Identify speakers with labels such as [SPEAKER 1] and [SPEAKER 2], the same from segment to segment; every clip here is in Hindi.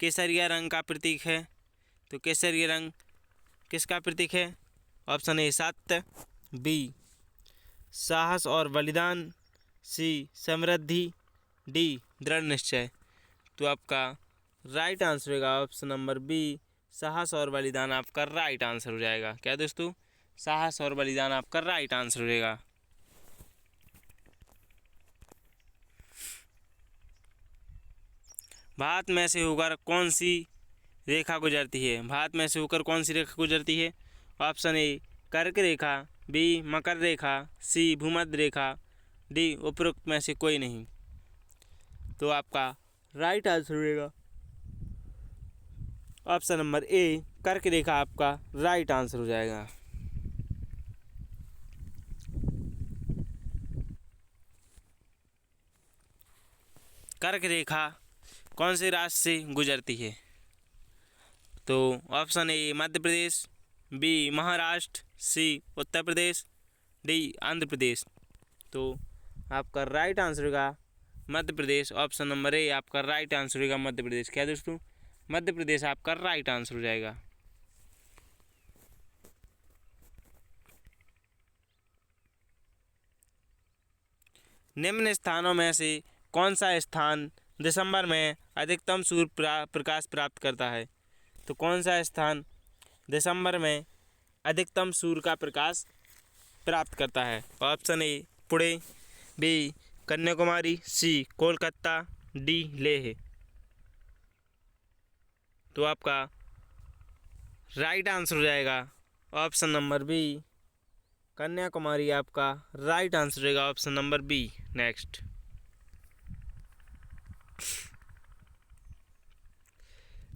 [SPEAKER 1] केसरिया रंग का प्रतीक है। तो केसरिया रंग किसका प्रतीक है? ऑप्शन ए सत्य, बी साहस और बलिदान, सी समृद्धि, डी दृढ़ निश्चय। तो आपका राइट आंसर होगा ऑप्शन नंबर बी साहस और बलिदान आपका राइट आंसर हो जाएगा। क्या दोस्तों? साहस और बलिदान आपका राइट आंसर रहेगा। भारत में से होकर कौन सी रेखा गुजरती है? भारत में से होकर कौन सी रेखा गुजरती है? ऑप्शन ए कर्क रेखा, बी मकर रेखा, सी भूमध्य रेखा, डी उपरोक्त में से कोई नहीं। तो आपका राइट आंसर रहेगा ऑप्शन नंबर ए कर्क रेखा आपका राइट आंसर हो जाएगा। कर्क रेखा कौन से राज्य से गुजरती है? तो option A Madhya Pradesh, B Maharashtra, C Uttar Pradesh, D Andhra Pradesh. तो आपका राइट आंसर होगा मध्य प्रदेश। ऑप्शन नंबर ए आपका राइट आंसर होगा मध्य प्रदेश। क्या दोस्तों? मध्य प्रदेश आपका राइट आंसर हो जाएगा। निम्न स्थानों में से कौन सा स्थान दिसंबर में अधिकतम सूर्य प्रकाश प्राप्त करता है? तो कौन सा स्थान दिसंबर में अधिकतम सूर्य का प्रकाश प्राप्त करता है? Option A Pune, B Kanyakumari, C Kolkata, D Leh. तो आपका राइट आंसर हो जाएगा ऑप्शन नंबर बी कन्याकुमारी आपका राइट आंसर रहेगा। Option number B. नेक्स्ट,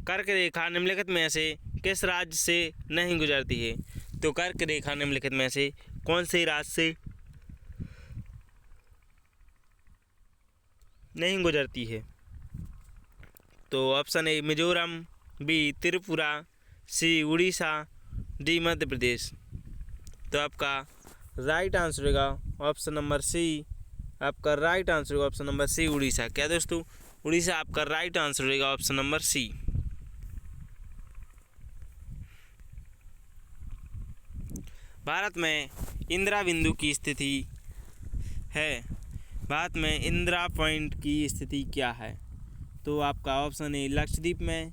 [SPEAKER 1] कर्क रेखा निम्नलिखित में से किस राज्य से नहीं गुजरती है? तो कर्क रेखा निम्नलिखित में से कौन से राज्य से नहीं गुजरती है? तो option A Mizoram, B Tripura, C Orissa, D Madhya Pradesh. तो आपका राइट आंसर होगा ऑप्शन नंबर सी। आपका राइट आंसर होगा ऑप्शन नंबर सी उड़ीसा। क्या दोस्तों? उड़ीसा आपका राइट आंसर रहेगा ऑप्शन नंबर सी। भारत में इंदिरा बिंदु की स्थिति है। भारत में इंदिरा पॉइंट की स्थिति क्या है? तो आपका ऑप्शन ए लक्षद्वीप में,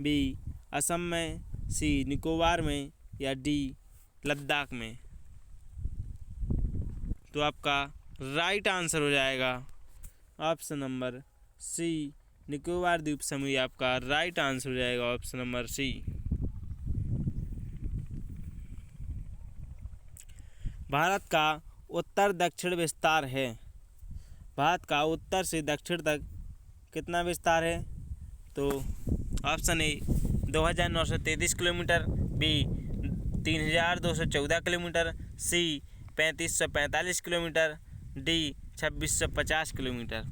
[SPEAKER 1] बी असम में, सी निकोबार में, या डी लद्दाख में। तो आपका राइट आंसर हो जाएगा ऑप्शन नंबर सी निकोबार द्वीप समूह आपका राइट आंसर हो जाएगा ऑप्शन नंबर सी। भारत का उत्तर दक्षिण विस्तार है। भारत का उत्तर से दक्षिण तक कितना विस्तार है? तो option A 2933 kilometre, B 3214 kilometre, C 3545 kilometre, D 2650 kilometre.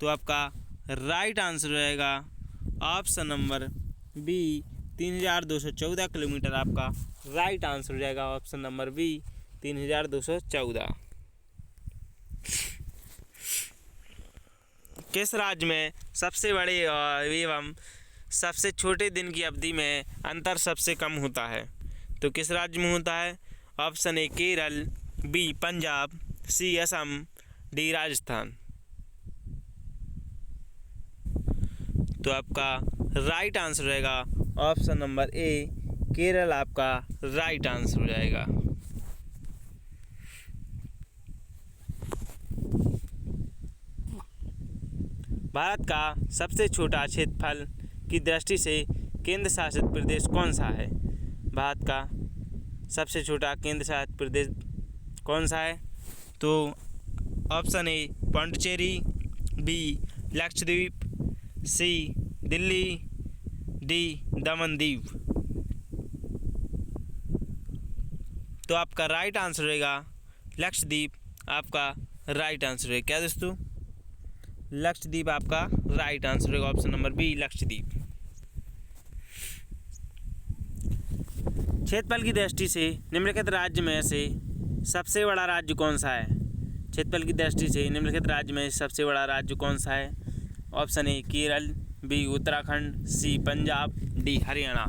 [SPEAKER 1] तो आपका राइट आंसर रहेगा ऑप्शन नंबर बी 3214 किलोमीटर आपका राइट आंसर हो जाएगा। Option number B 3214। किस राज्य में सबसे बड़े एवं सबसे छोटे दिन की अवधि में अंतर सबसे कम होता है? तो किस राज्य में होता है? Option A Kerala, B Punjab, C Assam, D Rajasthan. तो आपका राइट आंसर रहेगा ऑप्शन नंबर ए केरल आपका राइट आंसर हो जाएगा। भारत का सबसे छोटा क्षेत्रफल की दृष्टि से केंद्र शासित प्रदेश कौन सा है? भारत का सबसे छोटा केंद्र शासित प्रदेश कौन सा है? तो option A Pondicherry, B Lakshadweep, C Delhi, D Daman Diu. तो आपका राइट आंसर रहेगा लक्षद्वीप आपका राइट आंसर है। क्या दोस्तों? लक्षद्वीप आपका राइट आंसर होगा ऑप्शन नंबर बी लक्षद्वीप। क्षेत्रफल की दृष्टि से निम्नलिखित राज्य में से सबसे बड़ा राज्य कौन सा है? क्षेत्रफल की दृष्टि से निम्नलिखित राज्य में सबसे बड़ा राज्य कौन सा है? Option A Kerala, B Uttarakhand, C Punjab, D Haryana.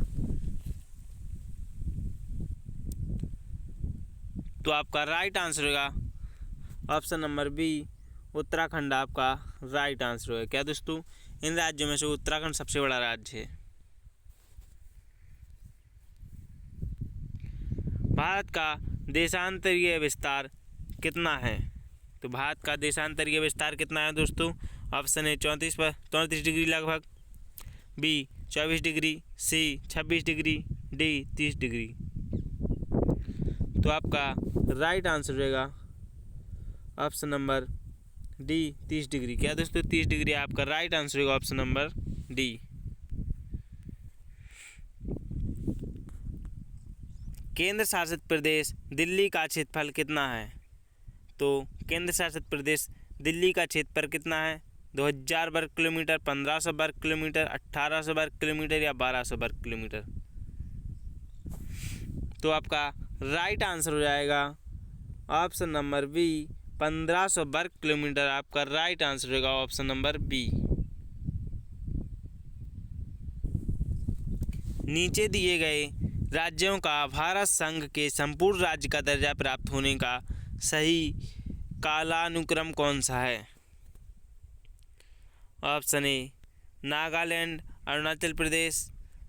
[SPEAKER 1] तो आपका राइट आंसर होगा ऑप्शन नंबर बी उत्तराखंड आपका राइट आंसर होगा। क्या दोस्तों, इन राज्यों में से उत्तराखंड सबसे बड़ा राज्य है। भारत का देशांतरीय विस्तार कितना है? तो भारत का देशांतरीय विस्तार कितना है दोस्तों? ऑप्शन ए 34 डिग्री लगभग, बी 24 डिग्री, सी 26 डिग्री, डी 30 डिग्री। तो आपका राइट आंसर रहेगा ऑप्शन नंबर डी 30 डिग्री। क्या दोस्तों, 30 डिग्री आपका राइट आंसर होगा ऑप्शन नंबर डी। केंद्र शासित प्रदेश दिल्ली का क्षेत्रफल कितना है? तो केंद्र शासित प्रदेश दिल्ली का क्षेत्रफल कितना है? 2000 वर्ग किलोमीटर, 1500 वर्ग किलोमीटर, 1800 वर्ग किलोमीटर या 1200 वर्ग किलोमीटर। तो आपका राइट आंसर हो जाएगा ऑप्शन नंबर बी 1500 वर्ग किलोमीटर आपका राइट आंसर होगा ऑप्शन नंबर बी। नीचे दिए गए राज्यों का भारत संघ के संपूर्ण राज्य का दर्जा प्राप्त होने का सही कालानुक्रम कौन सा है? Option A Nagaland, Arunachal Pradesh,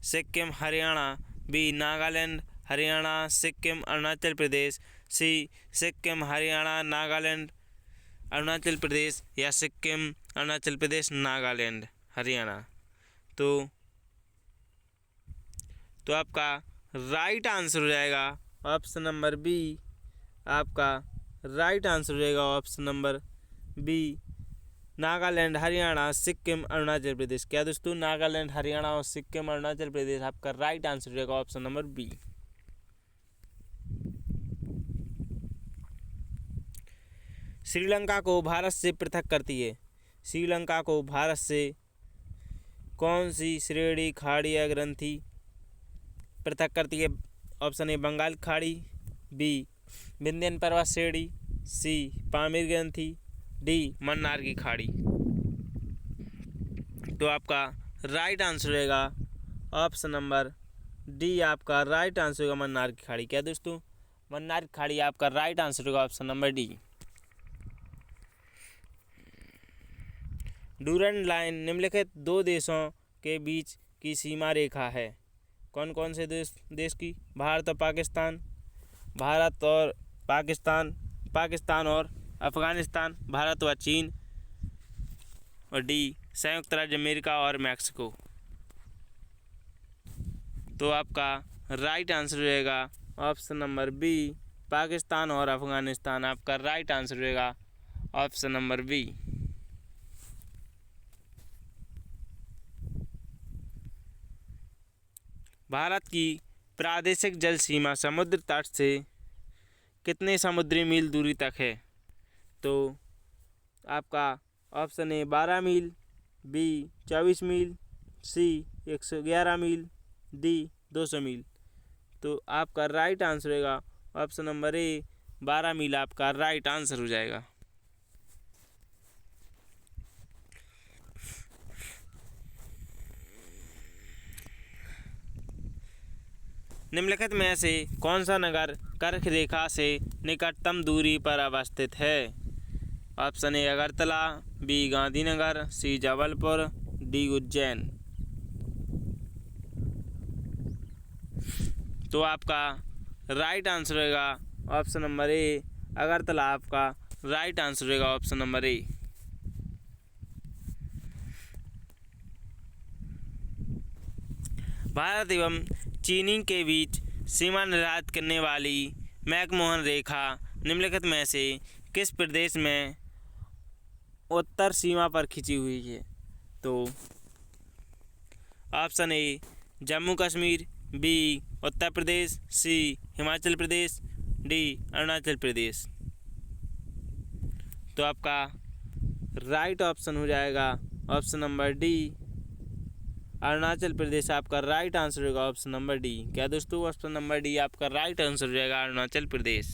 [SPEAKER 1] Sikkim, Haryana, B Nagaland, Haryana, Sikkim, Arunachal Pradesh, C Sikkim, Haryana, Nagaland, Arunachal Pradesh या सिक्किम, अरुणाचल प्रदेश, नागालैंड, हरियाणा। तो आपका राइट आंसर हो जाएगा ऑप्शन नंबर बी। आपका राइट आंसर हो जाएगा option number B Nagaland, Haryana, Sikkim, Arunachal Pradesh. क्या दोस्तों, नागालैंड, हरियाणा और सिक्किम, अरुणाचल प्रदेश आपका राइट आंसर हो जाएगा ऑप्शन नंबर बी। श्रीलंका को भारत से पृथक करती है। श्रीलंका को भारत से कौन सी श्रेणी, खाड़ी या ग्रंथि पृथक करती है? ऑप्शन ए बंगाल खाड़ी, बी विंध्यन पर्वत श्रेणी, सी पामीर ग्रंथि, डी मन्नार की खाड़ी। तो आपका राइट आंसर रहेगा ऑप्शन नंबर डी। आपका राइट आंसर होगा मन्नार की खाड़ी। क्या दोस्तों, मन्नार की खाड़ी आपका राइट आंसर होगा option number D. Durand line निम्नलिखित दो देशों के बीच की सीमा रेखा है। कौन कौन से देश की? भारत और पाकिस्तान, भारत और पाकिस्तान, पाकिस्तान और अफगानिस्तान, भारत व चीन, और डी संयुक्त राज्य अमेरिका और मैक्सिको। तो आपका राइट आंसर रहेगा ऑप्शन नंबर बी पाकिस्तान और अफगानिस्तान। आपका राइट आंसर रहेगा ऑप्शन नंबर बी। भारत की प्रादेशिक जल सीमा समुद्र तट से कितने समुद्री मील दूरी तक है? तो आपका ऑप्शन ए 12 मील, बी 24 मील, सी 111 मील, डी 200 मील। तो आपका राइट आंसर रहेगा ऑप्शन नंबर ए 12 मील आपका राइट आंसर हो जाएगा। निम्नलिखित में से कौन सा नगर कर्क रेखा से निकटतम दूरी पर अवस्थित है? Option A Agartala, B Gandhinagar, C Jabalpur, D Ujjain. तो आपका राइट आंसर रहेगा ऑप्शन नंबर ए अगरतला। आपका राइट आंसर रहेगा ऑप्शन नंबर ए। भारत एवं चीनी के बीच सीमा निर्धारित करने वाली मैकमोहन रेखा निम्नलिखित में से किस प्रदेश में उत्तर सीमा पर खिंची हुई है? तो option A Jammu Kashmir, B Uttar Pradesh, C Himachal Pradesh, D Arunachal Pradesh. तो आपका राइट ऑप्शन हो जाएगा option number D Arunachal Pradesh. आपका राइट आंसर होगा ऑप्शन नंबर डी। क्या दोस्तों, ऑप्शन नंबर डी आपका राइट आंसर हो जाएगा अरुणाचल प्रदेश।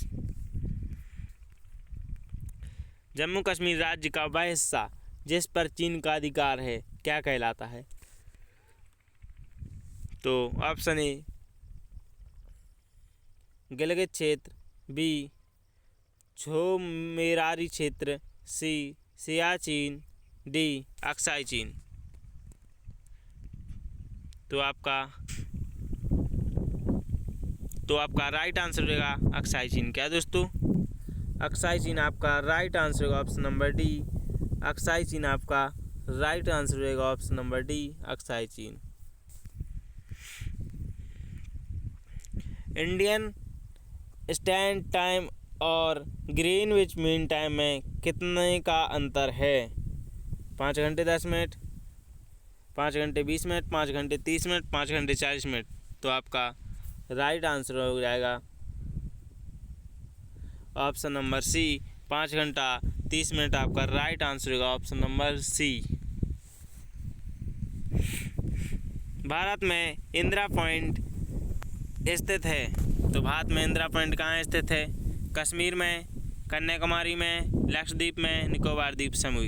[SPEAKER 1] जम्मू कश्मीर राज्य का वह हिस्सा जिस पर चीन का अधिकार है क्या कहलाता है? तो ऑप्शन ए गिलगित क्षेत्र, बी झोमेरारी क्षेत्र, सी सियाचिन, डी अक्साई चीन। तो आपका राइट आंसर रहेगा अक्साई चीन। क्या दोस्तों? अक्साई चीन आपका राइट आंसर होगा ऑप्शन नंबर डी। अक्साई चीन आपका राइट आंसर रहेगा ऑप्शन नंबर डी अक्साई चीन। इंडियन स्टैंड टाइम और ग्रीनविच मीन टाइम में कितने का अंतर है? 5 घंटे 10 मिनट, 5 घंटे 20 मिनट, 5 घंटे 30 मिनट, 5 घंटे 40 मिनट। तो आपका राइट आंसर हो जाएगा ऑप्शन नंबर सी, 5 घंटा 30 मिनट आपका राइट आंसर होगा ऑप्शन नंबर सी। भारत में इंदिरा पॉइंट स्थित है। तो भारत में इंदिरा पॉइंट कहाँ स्थित है? कश्मीर में, कन्याकुमारी में, लक्षद्वीप में, निकोबार द्वीप समूह।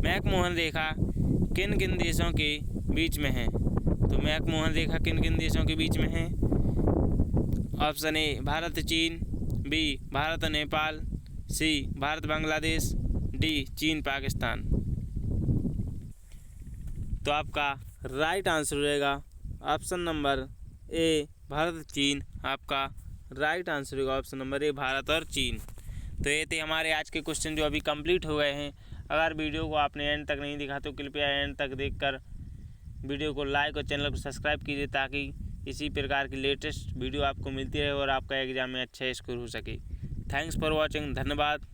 [SPEAKER 1] मैकमोहन रेखा किन किन देशों के बीच में है? तो मैकमोहन रेखा किन किन देशों के बीच में है? ऑप्शन ए भारत चीन, बी भारत नेपाल, सी भारत बांग्लादेश, डी चीन पाकिस्तान। तो आपका राइट आंसर रहेगा ऑप्शन नंबर ए भारत चीन। आपका राइट आंसर होगा ऑप्शन नंबर ए भारत और चीन। तो ये थे हमारे आज के क्वेश्चन जो अभी कंप्लीट हो गए हैं। अगर वीडियो को आपने एंड तक नहीं देखा तो कृपया एंड तक देखकर वीडियो को लाइक और चैनल को सब्सक्राइब कीजिए ताकि इसी प्रकार की लेटेस्ट वीडियो आपको मिलती रहे और आपका एग्जाम में अच्छा स्कोर हो सके। Thanks for watching. धन्यवाद।